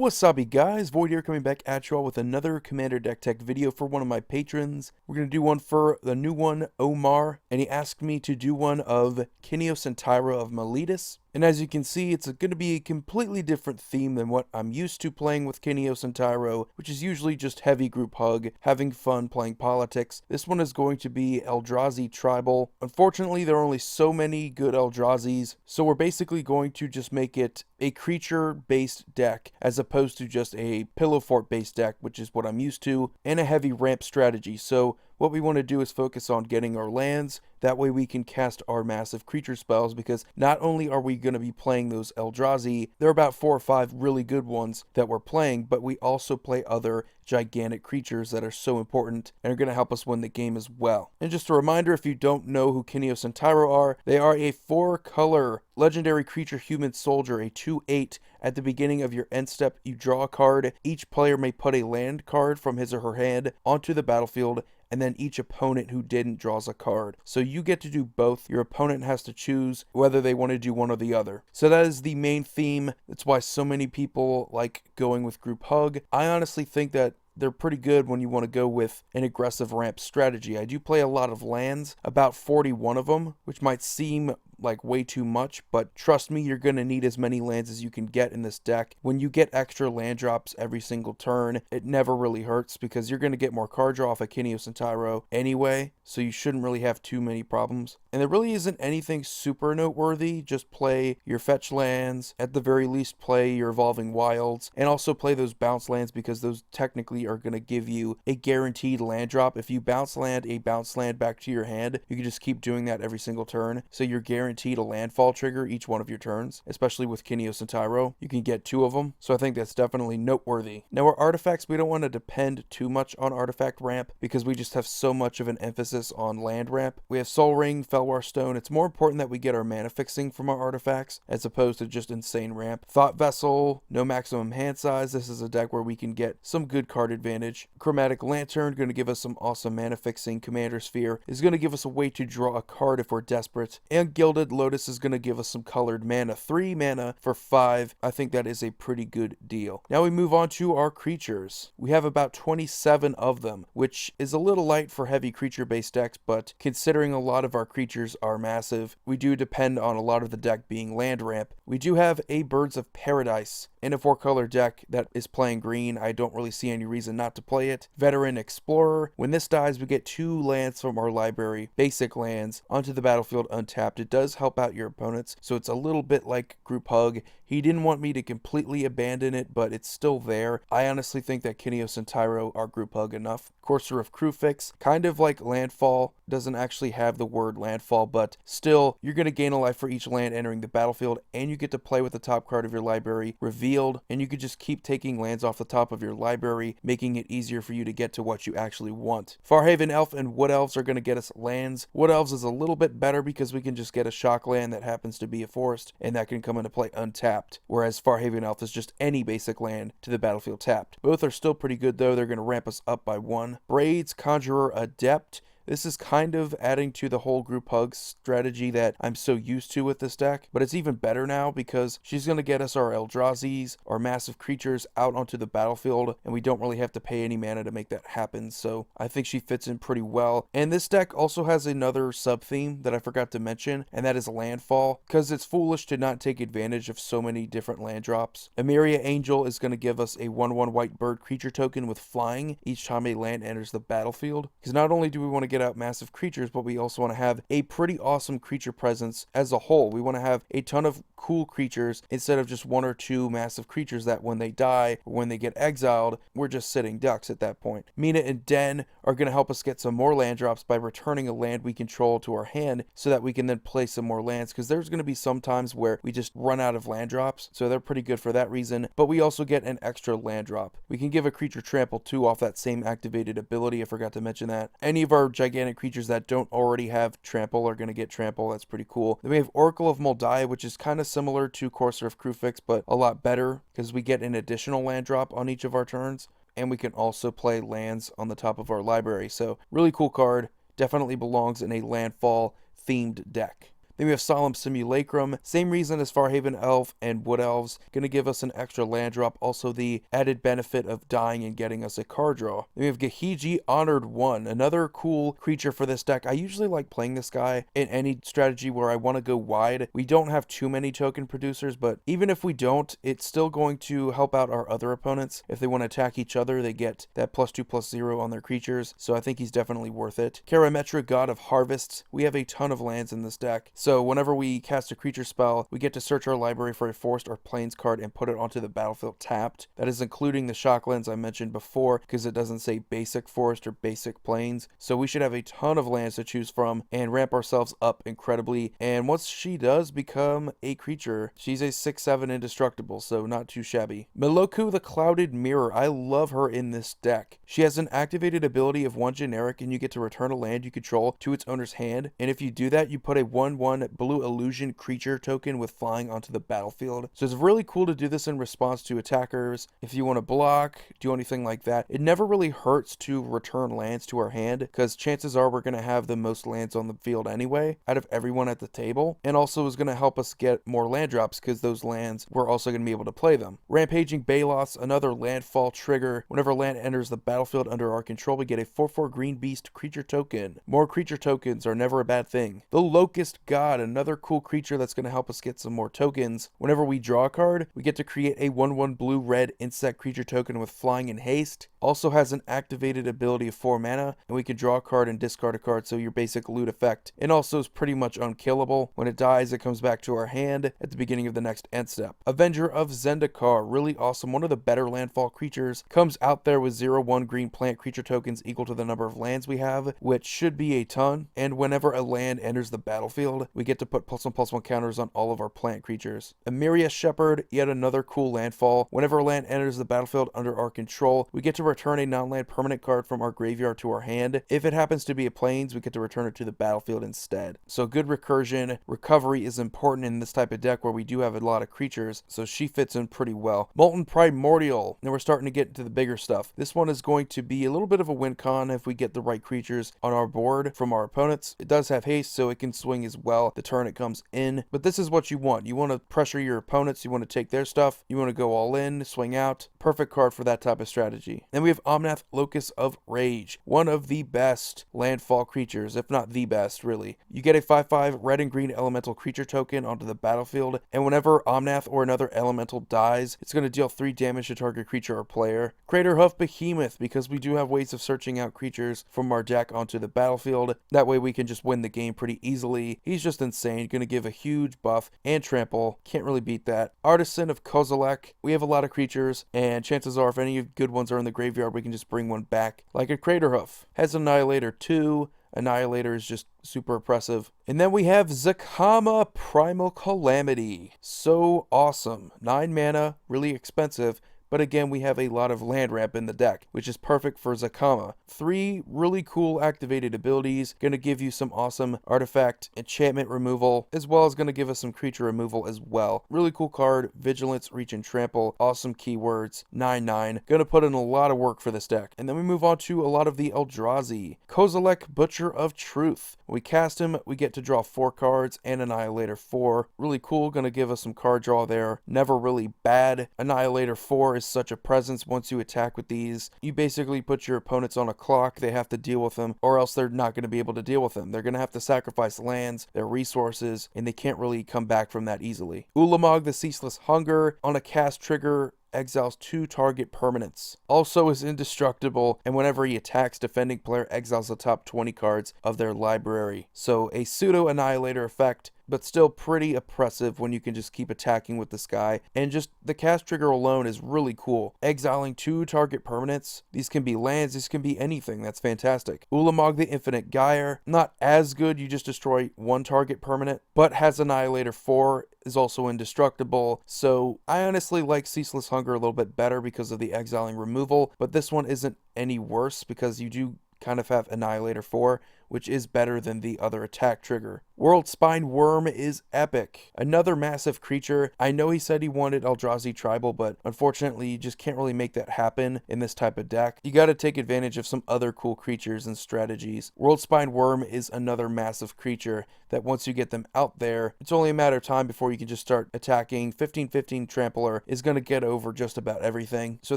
Wasabi guys, Void here coming back at you all with another Commander Deck Tech video for one of my patrons. We're going to do one for the new one, Omar, and he asked me to do one of Kynaios and Tiro of Miletus. And as you can see, it's going to be a completely different theme than what I'm used to playing with Kynaios and Tiro, which is usually just heavy group hug, having fun playing politics. This one is going to be Eldrazi Tribal. Unfortunately, there are only so many good Eldrazi's, so we're basically going to just make it a creature-based deck as opposed to just a pillow fort-based deck, which is what I'm used to, and a heavy ramp strategy. So what we want to do is focus on getting our lands. That way we can cast our massive creature spells, because not only are we going to be playing those Eldrazi, there are about 4 or 5 really good ones that we're playing, but we also play other gigantic creatures that are so important and are going to help us win the game as well. And just a reminder, if you don't know who Kynaios and Tiro are, they are a 4-color legendary creature human soldier, a 2/8. At the beginning of your end step, you draw a card. Each player may put a land card from his or her hand onto the battlefield, and then each opponent who didn't draws a card. So you get to do both. Your opponent has to choose whether they want to do one or the other. So that is the main theme. That's why so many people like going with group hug. I honestly think that they're pretty good when you want to go with an aggressive ramp strategy. I do play a lot of lands, about 41 of them, which might seem like way too much, but trust me, you're going to need as many lands as you can get in this deck. When you get extra land drops every single turn, it never really hurts, because you're going to get more card draw off of Kynaios and Tiro anyway, so you shouldn't really have too many problems. And there really isn't anything super noteworthy. Just play your fetch lands, at the very least play your Evolving Wilds, and also play those bounce lands, because those technically are going to give you a guaranteed land drop. If you bounce land a bounce land back to your hand, you can just keep doing that every single turn, so you're guaranteed a landfall trigger each one of your turns. Especially with Kynaios and Tiro, you can get 2 of them, so I think that's definitely noteworthy. Now our artifacts, we don't want to depend too much on artifact ramp, because we just have so much of an emphasis on land ramp. We have Soul Ring, Felwar Stone. It's more important that we get our mana fixing from our artifacts as opposed to just insane ramp. Thought Vessel, no maximum hand size. This is a deck where we can get some good card advantage. Chromatic Lantern, going to give us some awesome mana fixing. Commander Sphere is going to give us a way to draw a card if we're desperate, and Gilded Lotus is going to give us some colored mana. 3 mana for 5. I think that is a pretty good deal. Now we move on to our creatures. We have about 27 of them, which is a little light for heavy creature based decks, but considering a lot of our creatures are massive, we do depend on a lot of the deck being land ramp. We do have a Birds of Paradise. In a 4-color deck that is playing green, I don't really see any reason not to play it. Veteran Explorer. When this dies, we get 2 lands from our library, basic lands, onto the battlefield untapped. It does help out your opponents, so it's a little bit like group hug. He didn't want me to completely abandon it, but it's still there. I honestly think that Kynaios and Tiro are group hug enough. Courser of Crewfix, kind of like landfall, doesn't actually have the word landfall, but still, you're going to gain a life for each land entering the battlefield, and you get to play with the top card of your library revealed, and you could just keep taking lands off the top of your library, making it easier for you to get to what you actually want. Farhaven Elf and Wood Elves are going to get us lands. Wood Elves is a little bit better because we can just get a shock land that happens to be a forest, and that can come into play untapped, whereas Farhaven Elf is just any basic land to the battlefield tapped. Both are still pretty good though. They're going to ramp us up by 1. Braids, Conjurer, Adept. This is kind of adding to the whole group hug strategy that I'm so used to with this deck, but it's even better now because she's going to get us our Eldrazi's, our massive creatures out onto the battlefield, and we don't really have to pay any mana to make that happen, so I think she fits in pretty well. And this deck also has another sub-theme that I forgot to mention, and that is landfall, because it's foolish to not take advantage of so many different land drops. Emeria Angel is going to give us a 1/1 white bird creature token with flying each time a land enters the battlefield, because not only do we want to get out massive creatures, but we also want to have a pretty awesome creature presence as a whole. We want to have a ton of cool creatures instead of just 1 or 2 massive creatures that when they die or when they get exiled, we're just sitting ducks at that point. Mina and Den are going to help us get some more land drops by returning a land we control to our hand so that we can then play some more lands, because there's going to be some times where we just run out of land drops, so they're pretty good for that reason. But we also get an extra land drop. We can give a creature trample too off that same activated ability. I forgot to mention that. Any of our gigantic creatures that don't already have trample are going to get trample. That's pretty cool. Then we have Oracle of Moldiah, which is kind of similar to Courser of Crewfix, but a lot better because we get an additional land drop on each of our turns, and we can also play lands on the top of our library. So really cool card. Definitely belongs in a landfall themed deck. Then we have Solemn Simulacrum. Same reason as Farhaven Elf and Wood Elves. Going to give us an extra land drop. Also the added benefit of dying and getting us a card draw. Then we have Gahiji Honored One. Another cool creature for this deck. I usually like playing this guy in any strategy where I want to go wide. We don't have too many token producers, but even if we don't, it's still going to help out our other opponents. If they want to attack each other, they get that +2/+0 on their creatures, so I think he's definitely worth it. Karametra, God of Harvests. We have a ton of lands in this deck, so whenever we cast a creature spell, we get to search our library for a forest or plains card and put it onto the battlefield tapped. That is including the shocklands I mentioned before, because it doesn't say basic forest or basic plains, so we should have a ton of lands to choose from and ramp ourselves up incredibly. And once she does become a creature, she's a 6/7 indestructible, so not too shabby. Meloku the Clouded Mirror. I love her in this deck. She has an activated ability of 1 generic, and you get to return a land you control to its owner's hand, and if you do that, you put a 1/1 blue illusion creature token with flying onto the battlefield. So it's really cool to do this in response to attackers. If you want to block, do anything like that, it never really hurts to return lands to our hand, because chances are we're going to have the most lands on the field anyway out of everyone at the table, and also is going to help us get more land drops because those lands we're also going to be able to play them. Rampaging Balos, another landfall trigger. Whenever land enters the battlefield under our control, we get a 4/4 green beast creature token. More creature tokens are never a bad thing. The Locust God, another cool creature that's going to help us get some more tokens. Whenever we draw a card, we get to create a 1/1 blue-red insect creature token with flying and haste. Also has an activated ability of 4 mana, and we can draw a card and discard a card, so your basic loot effect. And also is pretty much unkillable. When it dies, it comes back to our hand at the beginning of the next end step. Avenger of Zendikar, really awesome. One of the better landfall creatures. Comes out there with 0/1 green plant creature tokens equal to the number of lands we have, which should be a ton. And whenever a land enters the battlefield, we get to put +1/+1 counters on all of our plant creatures. Emiria Shepherd, yet another cool landfall. Whenever a land enters the battlefield under our control, we get to return a non-land permanent card from our graveyard to our hand. If it happens to be a plains, we get to return it to the battlefield instead. So good recursion. Recovery is important in this type of deck where we do have a lot of creatures, so she fits in pretty well. Molten Primordial. Now we're starting to get into the bigger stuff. This one is going to be a little bit of a win con if we get the right creatures on our board from our opponents. It does have haste, so it can swing as well the turn it comes in, but this is what you want. You want to pressure your opponents, you want to take their stuff, you want to go all in, swing out. Perfect card for that type of strategy. Then we have Omnifocus of Rage, one of the best landfall creatures, if not the best, really. You get a 5/5 red and green elemental creature token onto the battlefield, and whenever Omnath or another elemental dies, it's going to deal 3 damage to target creature or player. Craterhoof Behemoth, because we do have ways of searching out creatures from our deck onto the battlefield. That way we can just win the game pretty easily. He's just insane, going to give a huge buff and trample. Can't really beat that. Artisan of Kozilek. We have a lot of creatures, and chances are if any good ones are in the graveyard, we can just bring one back, like a Craterhoof. Has Annihilator 2. Annihilator is just super oppressive. And then we have Zakama Primal Calamity. So awesome. 9 mana, really expensive. But again, we have a lot of land ramp in the deck, which is perfect for Zakama. 3 really cool activated abilities, going to give you some awesome artifact enchantment removal, as well as going to give us some creature removal as well. Really cool card, Vigilance, Reach, and Trample, awesome keywords, 9/9. Going to put in a lot of work for this deck. And then we move on to a lot of the Eldrazi. Kozilek, Butcher of Truth. When we cast him, we get to draw 4 cards and Annihilator 4. Really cool, going to give us some card draw there. Never really bad. Annihilator 4 is such a presence. Once you attack with these, you basically put your opponents on a clock. They have to deal with them, or else they're not going to be able to deal with them. They're going to have to sacrifice lands, their resources, and they can't really come back from that easily. Ulamog the Ceaseless Hunger. On a cast trigger, exiles 2 target permanents. Also is indestructible, and whenever he attacks, defending player exiles the top 20 cards of their library. So a pseudo annihilator effect, but still pretty oppressive when you can just keep attacking with this guy. And just the cast trigger alone is really cool. Exiling 2 target permanents. These can be lands, these can be anything. That's fantastic. Ulamog the Infinite Gyre. Not as good, you just destroy 1 target permanent, but has Annihilator 4, is also indestructible. So I honestly like Ceaseless Hunger a little bit better because of the exiling removal, but this one isn't any worse because you do kind of have Annihilator 4, which is better than the other attack trigger. World Spine Worm is epic. Another massive creature. I know he said he wanted Eldrazi Tribal, but unfortunately you just can't really make that happen in this type of deck. You got to take advantage of some other cool creatures and strategies. World Spine Worm is another massive creature that once you get them out there, it's only a matter of time before you can just start attacking. 15/15 Trampler is going to get over just about everything, so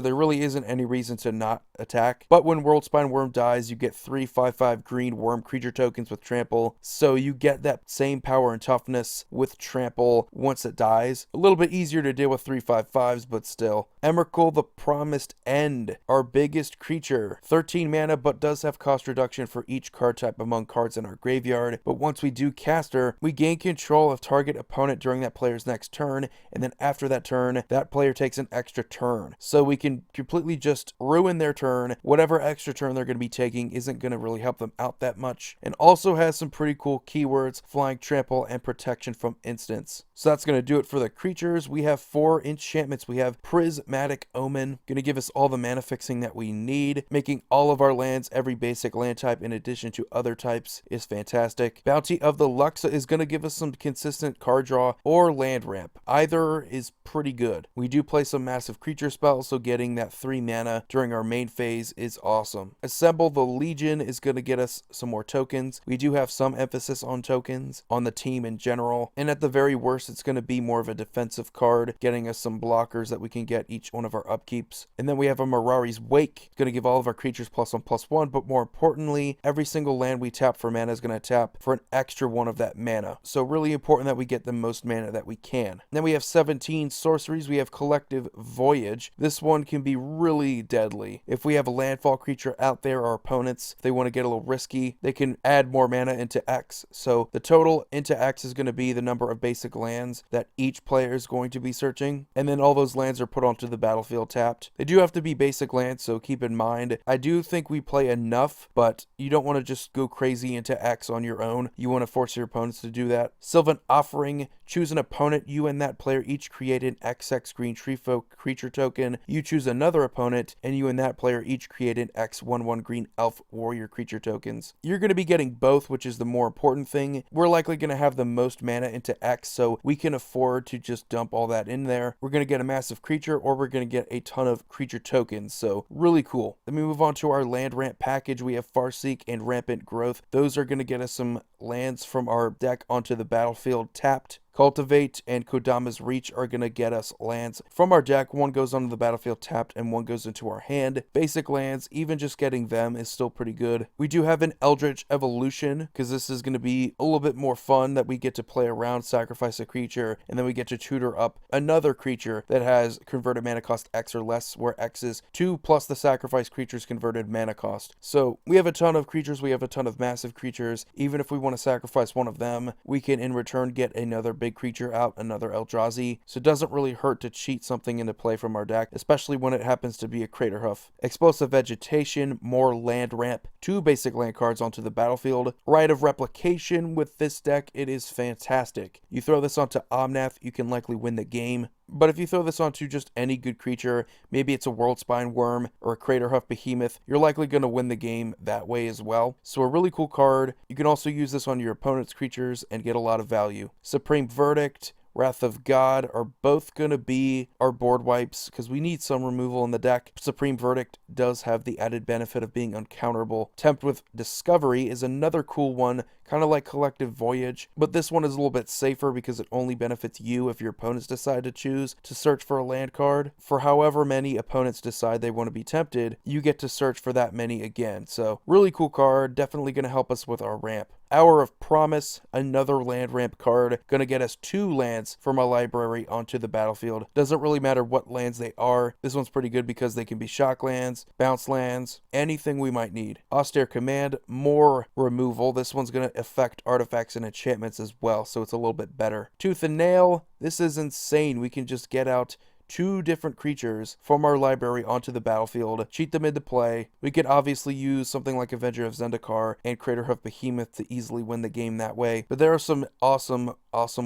there really isn't any reason to not attack. But when World Spine Worm dies, you get 3 5/5 green worm creature tokens with trample, so you get that same power and toughness with trample once it dies. A little bit easier to deal with 3 5/5s, but still. Emrakul the Promised End, our biggest creature. 13 mana, but does have cost reduction for each card type among cards in our graveyard. But once we do cast her, we gain control of target opponent during that player's next turn, and then after that turn, that player takes an extra turn. So we can completely just ruin their turn. Whatever extra turn they're going to be taking isn't going to really help them out that much. And also has some pretty cool keywords, flying, trample, and protection from instants. So that's going to do it for the creatures. We have 4 enchantments. We have Prismatic Omen, going to give us all the mana fixing that we need, making all of our lands every basic land type in addition to other types is fantastic. Bounty of the Luxa is going to give us some consistent card draw or land ramp. Either is pretty good. We do play some massive creature spells, so getting that 3 mana during our main phase is awesome. Assemble the Legion is going to get us some more tokens. We do have some emphasis on tokens on the team in general, and at the very worst it's going to be more of a defensive card, getting us some blockers that we can get each one of our upkeeps. And then we have a Mirari's Wake, going to give all of our creatures +1/+1, but more importantly, every single land we tap for mana is going to tap for an extra one of that mana. So really important that we get the most mana that we can. Then we have 17 sorceries. We have Collective Voyage. This one can be really deadly. If we have a landfall creature out there, our opponents, if they want to get a little risky, they can add more mana into X. So the total into X is going to be the number of basic lands that each player is going to be searching, and then all those lands are put onto the battlefield tapped. They do have to be basic lands, so keep in mind, I do think we play enough, but you don't want to just go crazy into X on your own. You want to force your opponents to do that. Sylvan Offering, choose an opponent. You and that player each create an XX green tree folk creature token. You choose another opponent, and you and that player each create an X11 green elf warrior creature tokens. You're going to be getting both, which is the more important thing. We're likely going to have the most mana into X, so we can afford to just dump all that in there. We're going to get a massive creature, or we're going to get a ton of creature tokens, so really cool. Then we move on to our land ramp package. We have Farseek and Rampant Growth. Those are going to get us some lands from our deck onto the battlefield tapped. Cultivate and Kodama's Reach are going to get us lands from our deck. One goes onto the battlefield tapped and one goes into our hand. Basic lands, even just getting them is still pretty good. We do have an Eldritch Evolution, because this is going to be a little bit more fun, that we get to play around, sacrifice a creature, and then we get to tutor up another creature that has converted mana cost X or less, where X is 2 plus the sacrifice creature's converted mana cost. So we have a ton of creatures, we have a ton of massive creatures. Even if we want to sacrifice one of them, we can in return get another big creature out, another Eldrazi, so it doesn't really hurt to cheat something into play from our deck, especially when it happens to be a Craterhoof. Explosive Vegetation, more land ramp, 2 basic land cards onto the battlefield. Rite of Replication with this deck, it is fantastic. You throw this onto Omnath, you can likely win the game. But if you throw this onto just any good creature, maybe it's a World Spine Worm or a Craterhoof Behemoth, you're likely going to win the game that way as well. So a really cool card. You can also use this on your opponent's creatures and get a lot of value. Supreme Verdict, Wrath of God are both going to be our board wipes, because we need some removal in the deck. Supreme Verdict does have the added benefit of being uncounterable. Tempt with Discovery is another cool one, kind of like Collective Voyage, but this one is a little bit safer because it only benefits you if your opponents decide to choose to search for a land card. For however many opponents decide they want to be tempted, you get to search for that many again. So really cool card, definitely going to help us with our ramp. Hour of Promise, another land ramp card, going to get us 2 lands from our library onto the battlefield. Doesn't really matter what lands they are. This one's pretty good because they can be shock lands, bounce lands, anything we might need. Austere Command, more removal. This one's going to affect artifacts and enchantments as well, so it's a little bit better. Tooth and Nail, this is insane. We can just get out 2 different creatures from our library onto the battlefield, cheat them into play. We could obviously use something like Avenger of Zendikar and Crater of Behemoth to easily win the game that way, but there are some awesome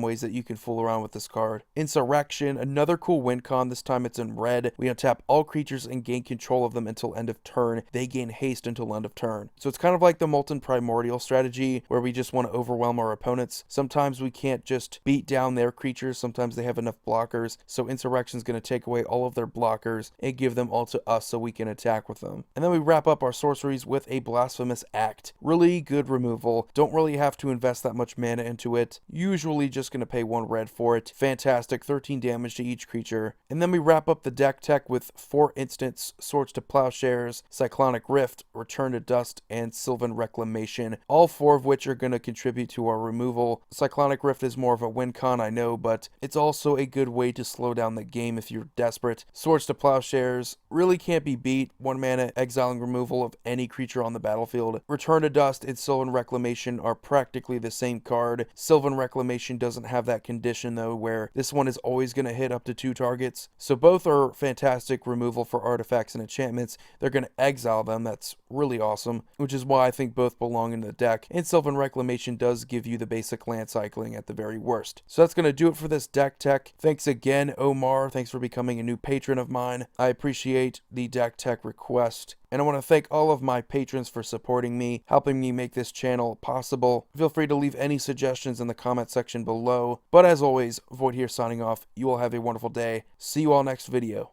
ways that you can fool around with this card. Insurrection, another cool win con. This time it's in red. We untap all creatures and gain control of them until end of turn. They gain haste until end of turn. So it's kind of like the Molten Primordial strategy, where we just want to overwhelm our opponents. Sometimes we can't just beat down their creatures. Sometimes they have enough blockers. So Insurrection is going to take away all of their blockers and give them all to us so we can attack with them. And then we wrap up our sorceries with a Blasphemous Act. Really good removal. Don't really have to invest that much mana into it. Usually just going to pay 1 red for it. Fantastic. 13 damage to each creature. And then we wrap up the deck tech with 4 instants: Swords to Plowshares, Cyclonic Rift, Return to Dust, and Sylvan Reclamation. All 4 of which are going to contribute to our removal. Cyclonic Rift is more of a win con, I know, but it's also a good way to slow down the game if you're desperate. Swords to Plowshares really can't be beat. 1 mana exiling removal of any creature on the battlefield. Return to Dust and Sylvan Reclamation are practically the same card. Sylvan Reclamation doesn't have that condition though, where this one is always going to hit up to 2 targets. So both are fantastic removal for artifacts and enchantments. They're going to exile them. That's really awesome, which is why I think both belong in the deck. And Sylvan Reclamation does give you the basic land cycling at the very worst. So that's going to do it for this deck tech. Thanks again, Omar. Thanks for becoming a new patron of mine. I appreciate the deck tech request. And I want to thank all of my patrons for supporting me, helping me make this channel possible. Feel free to leave any suggestions in the comment section below. But as always, Void here signing off. You all have a wonderful day. See you all next video.